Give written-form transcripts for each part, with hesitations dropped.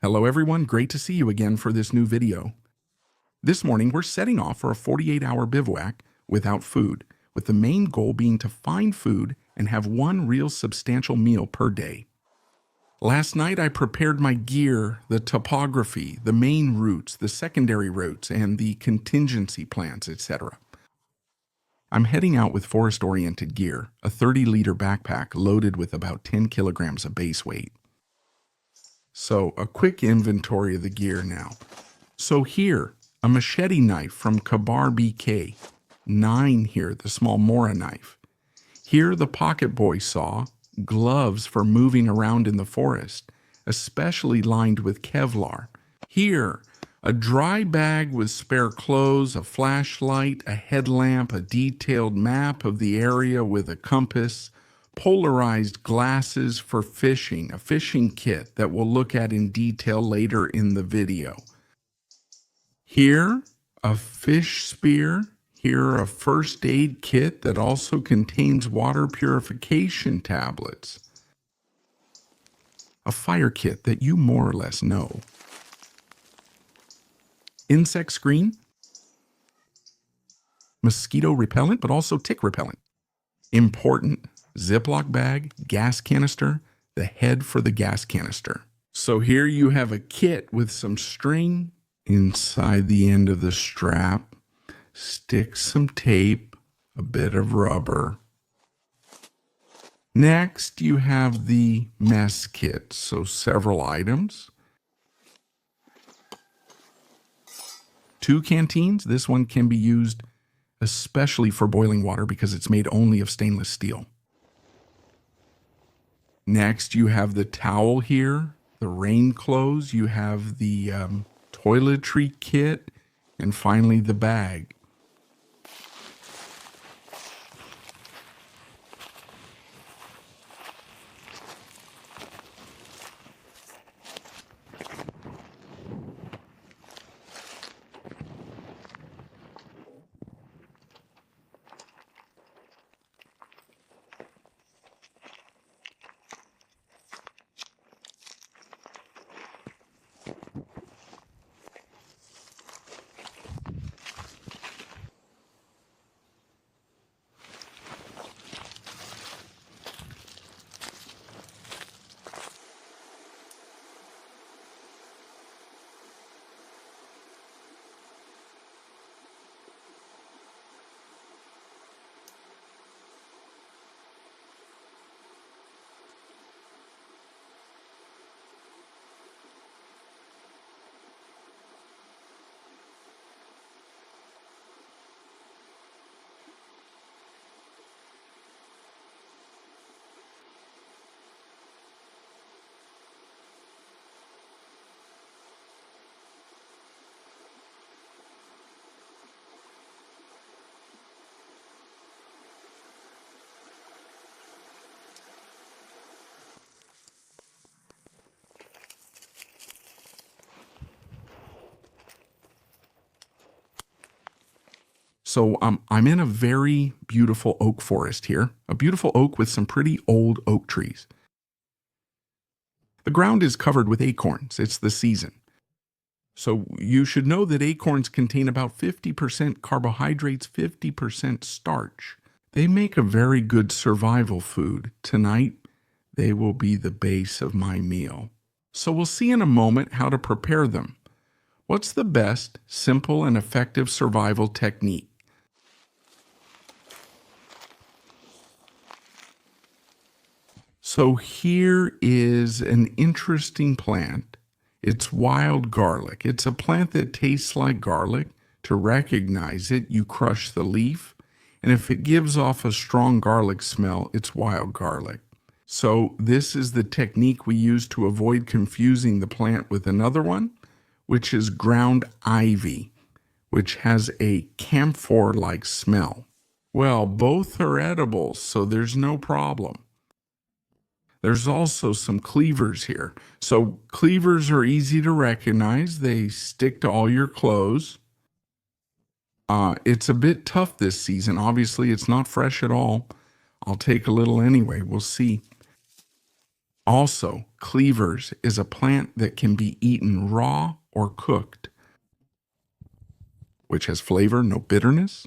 Hello everyone, great to see you again for this new video. This morning we're setting off for a 48-hour bivouac without food, with the main goal being to find food and have one real substantial meal per day. Last night I prepared my gear, the topography, the main routes, the secondary routes, and the contingency plans, etc. I'm heading out with forest-oriented gear, a 30-liter backpack loaded with about 10 kilograms of base weight. So a quick inventory of the gear now. So here, a machete knife from Kabar BK. 9 here, the small Mora knife. Here, the pocket boy saw, gloves for moving around in the forest, especially lined with Kevlar. Here, a dry bag with spare clothes, a flashlight, a headlamp, a detailed map of the area with a compass, polarized glasses for fishing, a fishing kit that we'll look at in detail later in the video. Here, a fish spear. Here, a first aid kit that also contains water purification tablets. A fire kit that you more or less know. Insect screen. Mosquito repellent, but also tick repellent. Important. Ziploc bag, gas canister, the head for the gas canister. So here you have a kit with some string inside the end of the strap. Stick some tape, a bit of rubber. Next, you have the mess kit, so several items. 2 canteens. This one can be used especially for boiling water because it's made only of stainless steel. Next, you have the towel here, the rain clothes, you have the toiletry kit, and finally the bag. So I'm in a very beautiful oak forest here, a beautiful oak with some pretty old oak trees. The ground is covered with acorns. It's the season. So you should know that acorns contain about 50% carbohydrates, 50% starch. They make a very good survival food. Tonight, they will be the base of my meal. So we'll see in a moment how to prepare them. What's the best, simple, and effective survival technique? So here is an interesting plant. It's wild garlic. It's a plant that tastes like garlic. To recognize it, you crush the leaf, and if it gives off a strong garlic smell, it's wild garlic. So this is the technique we use to avoid confusing the plant with another one, which is ground ivy, which has a camphor-like smell. Well, both are edible, so there's no problem. There's also some cleavers here. So cleavers are easy to recognize. They stick to all your clothes. It's a bit tough this season. Obviously, it's not fresh at all. I'll take a little anyway. We'll see. Also, cleavers is a plant that can be eaten raw or cooked, which has flavor, no bitterness.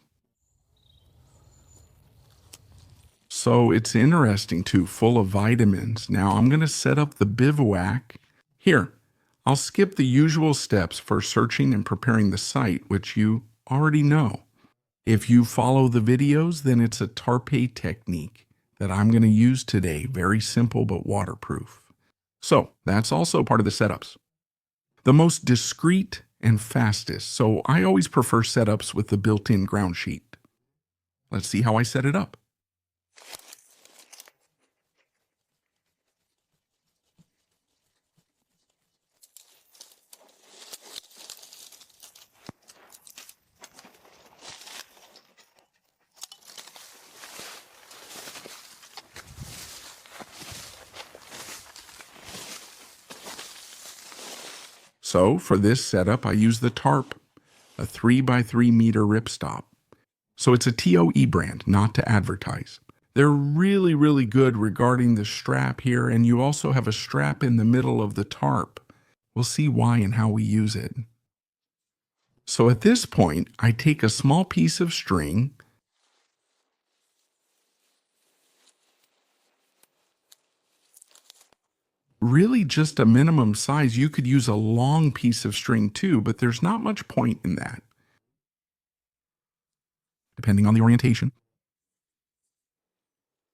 So it's interesting too, full of vitamins. Now I'm going to set up the bivouac. Here, I'll skip the usual steps for searching and preparing the site, which you already know. If you follow the videos, then it's a tarpe technique that I'm going to use today. Very simple but waterproof. So that's also part of the setups. The most discreet and fastest, so I always prefer setups with the built-in ground sheet. Let's see how I set it up. So for this setup, I use the tarp, a 3x3 meter ripstop. So it's a TOE brand, not to advertise. They're really, really good regarding the strap here, and you also have a strap in the middle of the tarp. We'll see why and how we use it. So at this point, I take a small piece of string, really just a minimum size. You could use a long piece of string too, but there's not much point in that, depending on the orientation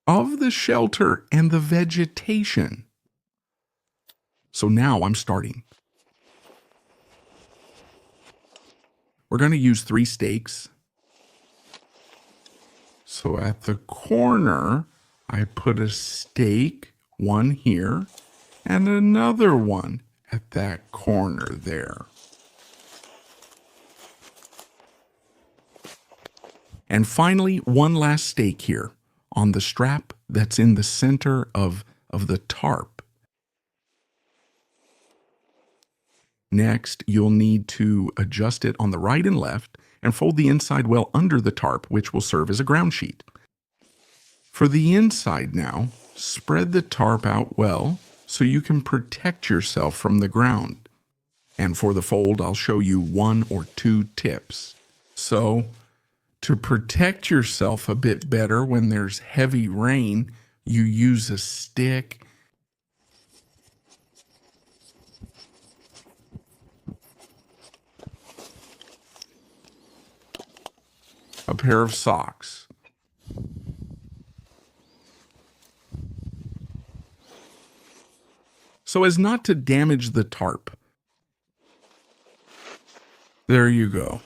of the shelter and the vegetation. So now I'm starting. We're going to use 3 stakes. So at the corner, I put a stake, one here, and another one at that corner there. And finally, one last stake here on the strap that's in the center of the tarp. Next, you'll need to adjust it on the right and left and fold the inside well under the tarp, which will serve as a ground sheet. For the inside now, spread the tarp out well so you can protect yourself from the ground. And for the fold, I'll show you 1 or 2 tips. So, to protect yourself a bit better when there's heavy rain, you use a stick, a pair of socks, so as not to damage the tarp. There you go.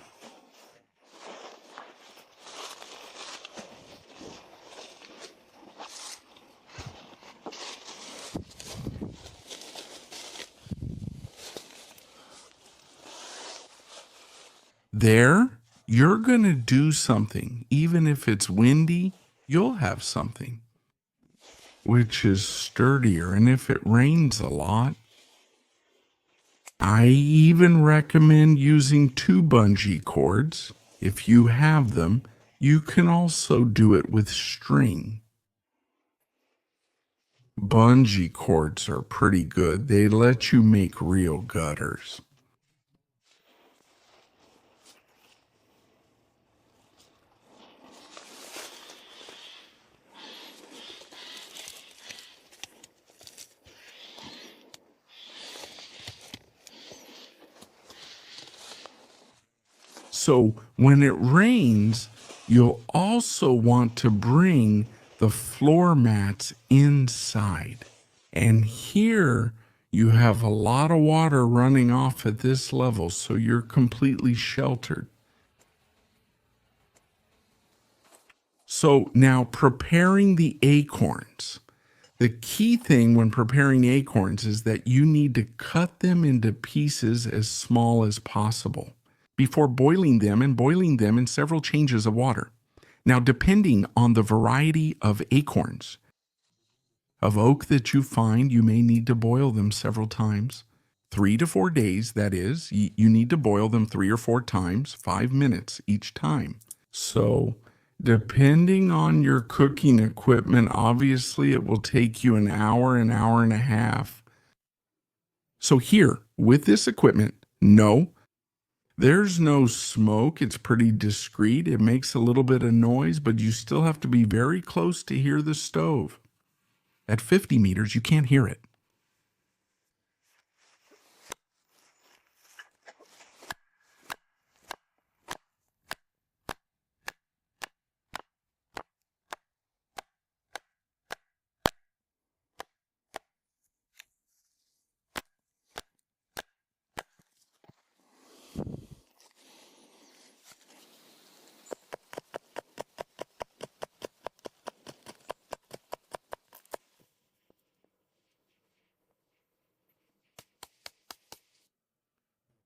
There, you're going to do something. Even if it's windy, you'll have something which is sturdier. And if it rains a lot, I even recommend using 2 bungee cords. If you have them, you can also do it with string. Bungee cords are pretty good. They let you make real gutters. So when it rains, you'll also want to bring the floor mats inside. And here you have a lot of water running off at this level, so you're completely sheltered. So now preparing the acorns. The key thing when preparing acorns is that you need to cut them into pieces as small as possible before boiling them, and boiling them in several changes of water. Now, depending on the variety of acorns of oak that you find, you may need to boil them several times. 3 to 4 days, that is. You need to boil them 3 or 4 times, 5 minutes each time. So Depending on your cooking equipment, obviously it will take you an hour and a half. So here, with this equipment, no, there's no smoke. It's pretty discreet. It makes a little bit of noise, but you still have to be very close to hear the stove. At 50 meters, you can't hear it.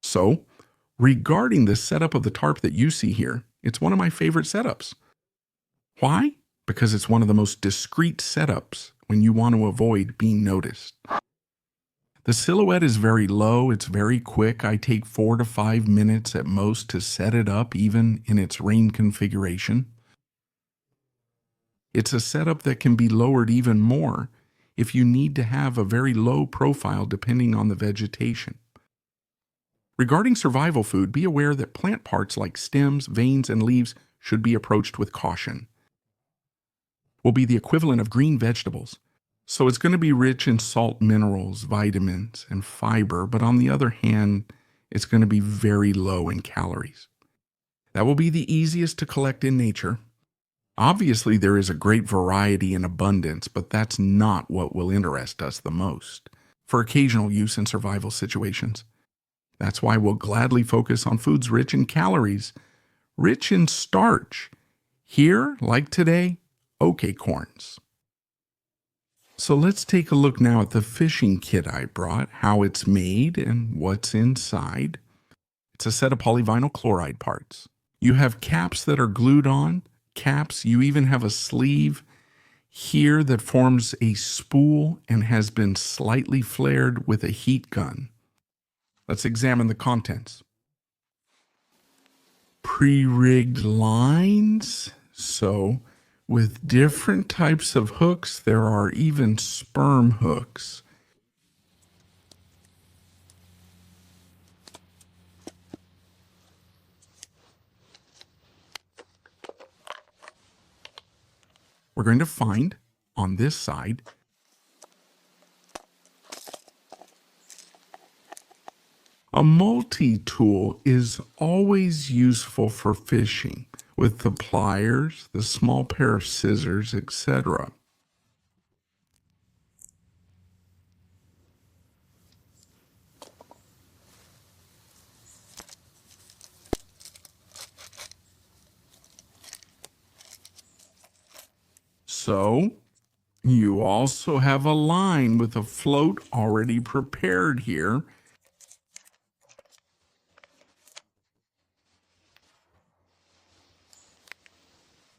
So, regarding the setup of the tarp that you see here, it's one of my favorite setups. Why? Because it's one of the most discreet setups when you want to avoid being noticed. The silhouette is very low, it's very quick. I take 4 to 5 minutes at most to set it up, even in its rain configuration. It's a setup that can be lowered even more if you need to have a very low profile depending on the vegetation. Regarding survival food, be aware that plant parts like stems, veins, and leaves should be approached with caution. Will be the equivalent of green vegetables. So it's going to be rich in salt minerals, vitamins, and fiber, but on the other hand, it's going to be very low in calories. That will be the easiest to collect in nature. Obviously, there is a great variety and abundance, but that's not what will interest us the most for occasional use in survival situations. That's why we'll gladly focus on foods rich in calories, rich in starch. Here, like today, acorns. So let's take a look now at the fishing kit I brought, how it's made and what's inside. It's a set of polyvinyl chloride parts. You have caps that are glued on, caps, you even have a sleeve here that forms a spool and has been slightly flared with a heat gun. Let's examine the contents. Pre-rigged lines. So, with different types of hooks, there are even sperm hooks. We're going to find on this side a multi-tool is always useful for fishing, with the pliers, the small pair of scissors, etc. So, you also have a line with a float already prepared here.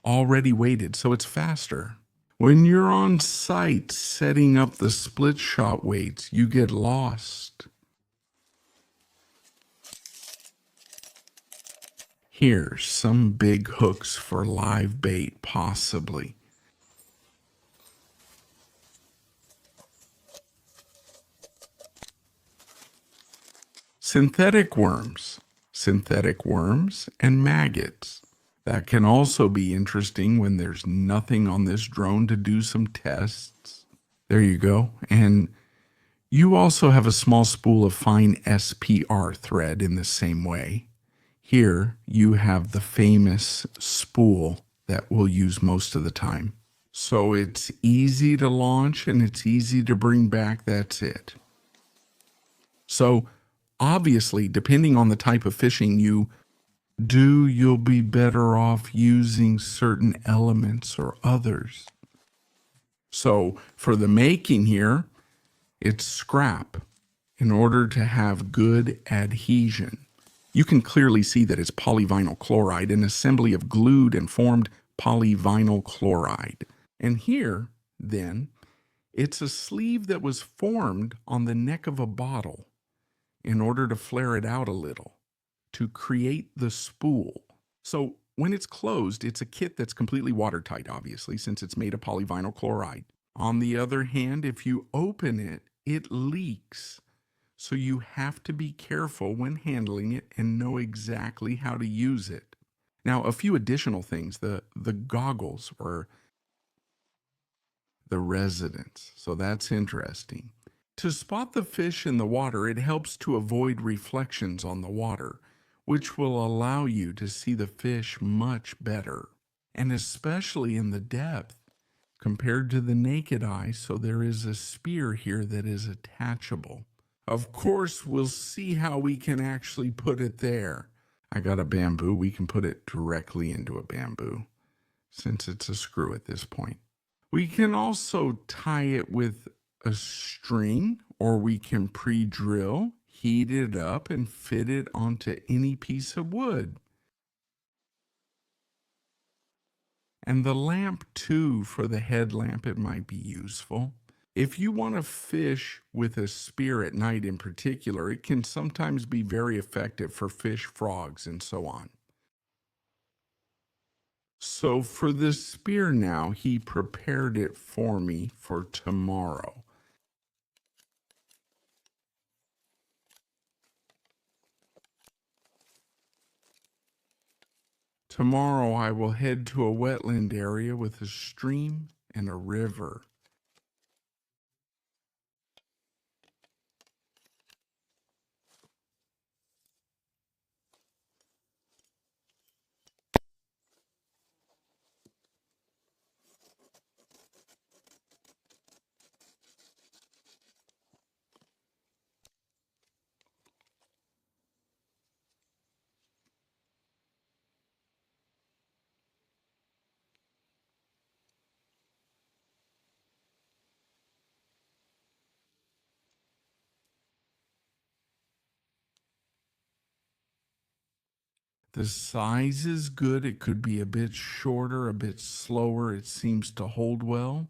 Already weighted, so it's faster. When you're on site setting up the split shot weights, you get lost. Here's some big hooks for live bait, possibly. Synthetic worms, and maggots. That can also be interesting when there's nothing on this drone to do some tests. There you go. And you also have a small spool of fine SPR thread in the same way. Here you have the famous spool that we'll use most of the time. So it's easy to launch and it's easy to bring back, that's it. So obviously, depending on the type of fishing you do, you'll be better off using certain elements or others. So for the making here, it's scrap in order to have good adhesion. You can clearly see that it's polyvinyl chloride, an assembly of glued and formed polyvinyl chloride. And here, then, it's a sleeve that was formed on the neck of a bottle in order to flare it out a little, to create the spool. So When it's closed, it's a kit that's completely watertight, obviously, since it's made of polyvinyl chloride. On the other hand, if you open it, it leaks. So you have to be careful when handling it and know exactly how to use it. Now, a few additional things. The goggles were the residents, so that's interesting. To spot the fish in the water, it helps to avoid reflections on the water, which will allow you to see the fish much better, and especially in the depth compared to the naked eye. So there is a spear here that is attachable. Of course, we'll see how we can actually put it there. I got a bamboo. We can put it directly into a bamboo since it's a screw at this point. We can also tie it with a string, or we can pre-drill, heat it up, and fit it onto any piece of wood. And the lamp too, for the headlamp, it might be useful. If you want to fish with a spear at night in particular, it can sometimes be very effective for fish, frogs, and so on. So for the spear now, he prepared it for me for tomorrow. Tomorrow I will head to a wetland area with a stream and a river. The size is good. It could be a bit shorter, a bit slower. It seems to hold well.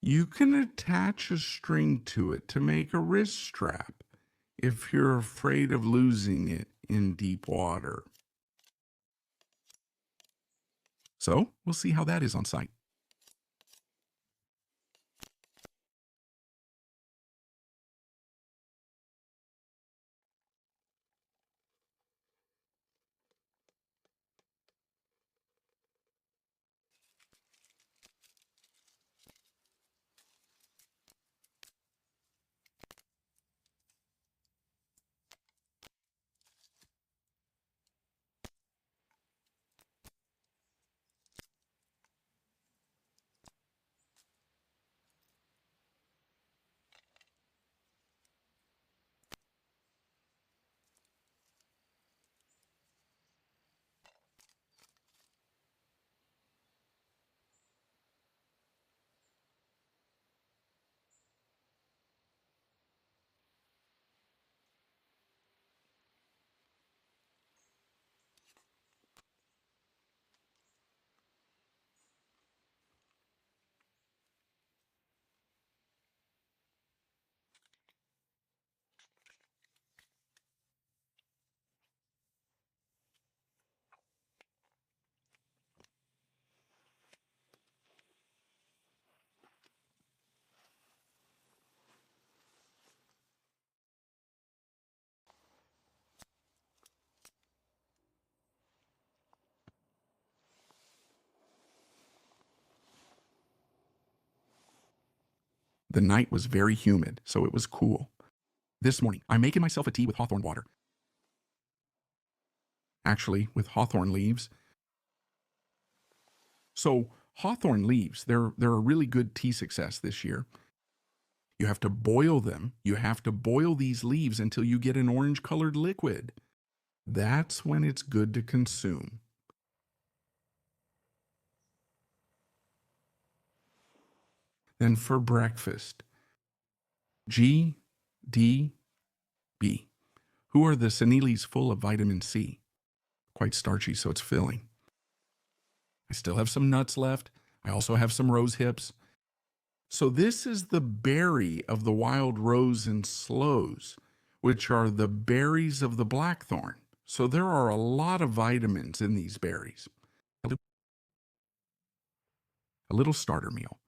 You can attach a string to it to make a wrist strap if you're afraid of losing it in deep water. So we'll see how that is on site. The night was very humid, so it was cool. This morning, I'm making myself a tea with hawthorn water. Actually, with hawthorn leaves. So, hawthorn leaves, they're a really good tea success this year. You have to boil them. You have to boil these leaves until you get an orange-colored liquid. That's when it's good to consume. Then for breakfast, G, D, B. Who are the Seneles full of vitamin C? Quite starchy, so it's filling. I still have some nuts left. I also have some rose hips. So this is the berry of the wild rose and sloes, which are the berries of the blackthorn. So there are a lot of vitamins in these berries. A little starter meal.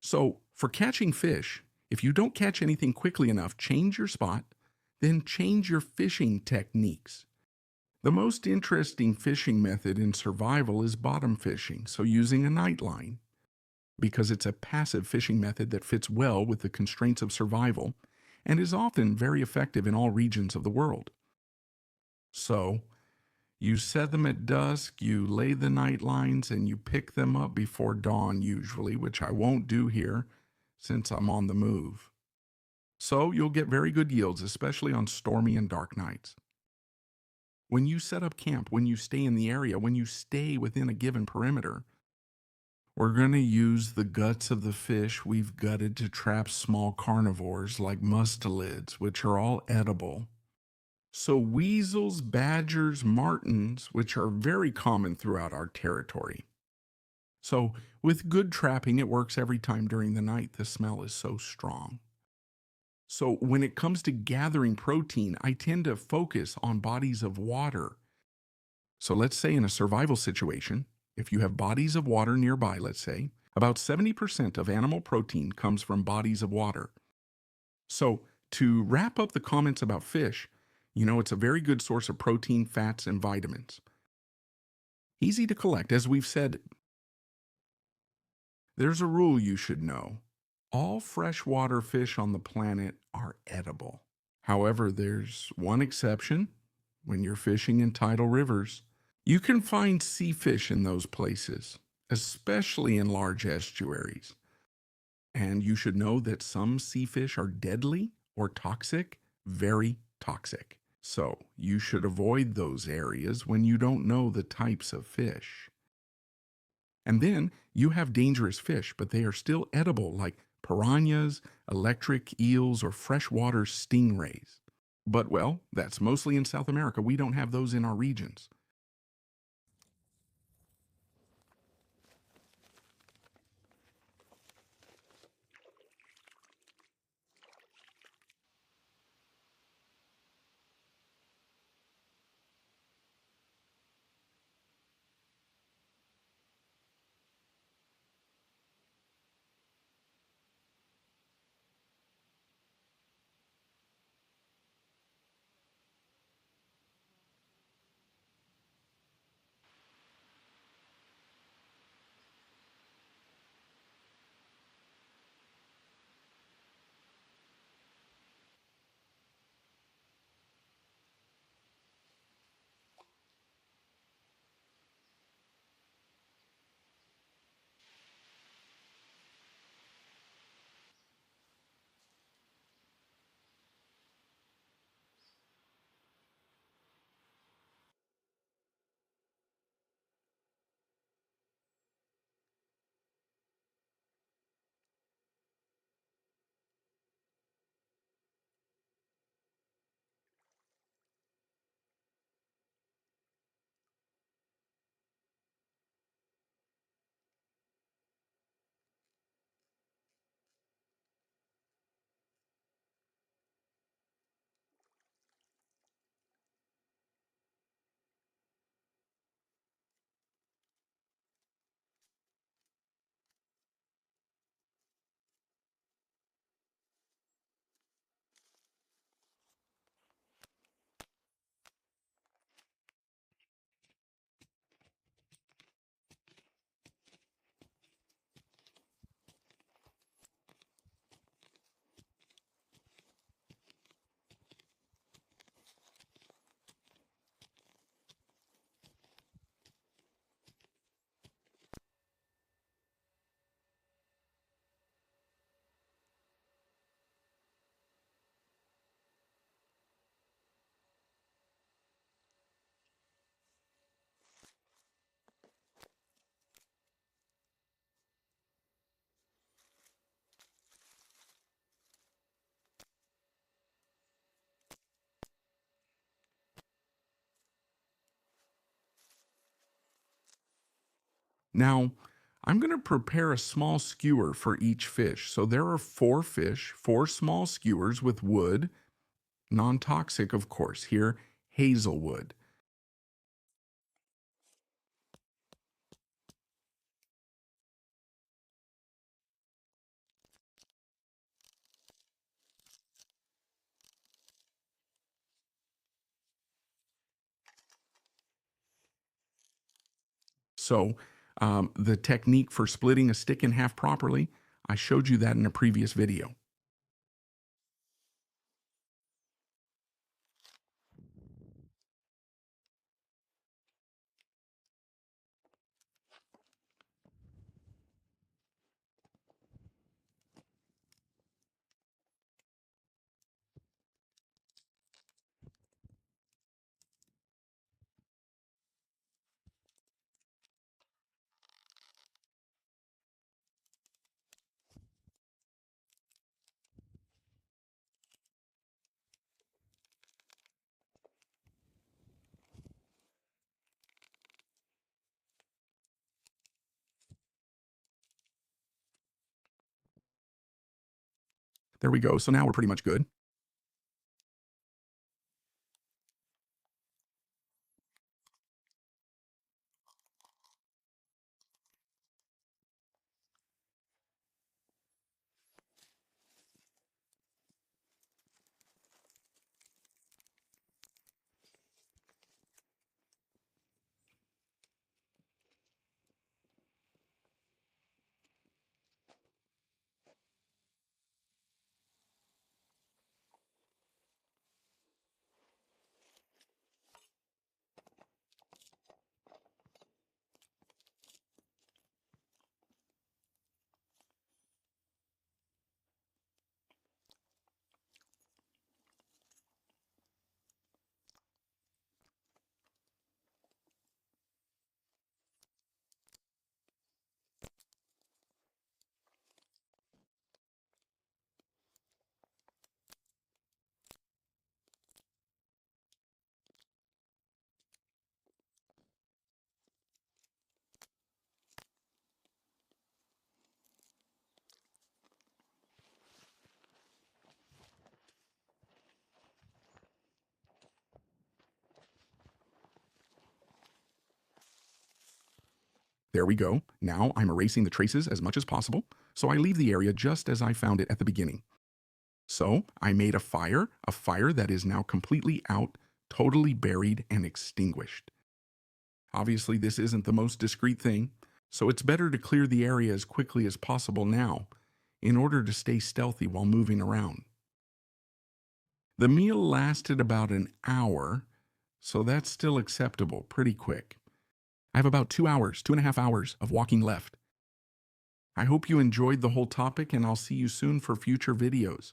So for catching fish, if you don't catch anything quickly enough, change your spot, then change your fishing techniques. The most interesting fishing method in survival is bottom fishing, so using a night line, because it's a passive fishing method that fits well with the constraints of survival and is often very effective in all regions of the world. So, you set them at dusk, you lay the night lines, and you pick them up before dawn usually, which I won't do here since I'm on the move. So, you'll get very good yields, especially on stormy and dark nights. When you set up camp, when you stay in the area, when you stay within a given perimeter, we're going to use the guts of the fish we've gutted to trap small carnivores like mustelids, which are all edible. So weasels, badgers, martens, which are very common throughout our territory. So with good trapping, it works every time during the night. The smell is so strong. So when it comes to gathering protein, I tend to focus on bodies of water. So let's say in a survival situation, if you have bodies of water nearby, let's say, about 70% of animal protein comes from bodies of water. So to wrap up the comments about fish, it's a very good source of protein, fats, and vitamins. Easy to collect. As we've said, there's a rule you should know. All freshwater fish on the planet are edible. However, there's one exception when you're fishing in tidal rivers. You can find sea fish in those places, especially in large estuaries. And you should know that some sea fish are deadly or toxic, very toxic. So you should avoid those areas when you don't know the types of fish. And then you have dangerous fish, but they are still edible, like piranhas, electric eels, or freshwater stingrays. But, well, that's mostly in South America. We don't have those in our regions. Now, I'm going to prepare a small skewer for each fish. So there are 4 fish, 4 small skewers with wood, non-toxic of course, here hazelwood. So the technique for splitting a stick in half properly, I showed you that in a previous video. There we go. So now we're pretty much good. There we go. Now I'm erasing the traces as much as possible, so I leave the area just as I found it at the beginning. So I made a fire that is now completely out, totally buried and extinguished. Obviously, this isn't the most discreet thing, so it's better to clear the area as quickly as possible now in order to stay stealthy while moving around. The meal lasted about an hour, so that's still acceptable, pretty quick. I have about 2 hours, 2.5 hours of walking left. I hope you enjoyed the whole topic, and I'll see you soon for future videos.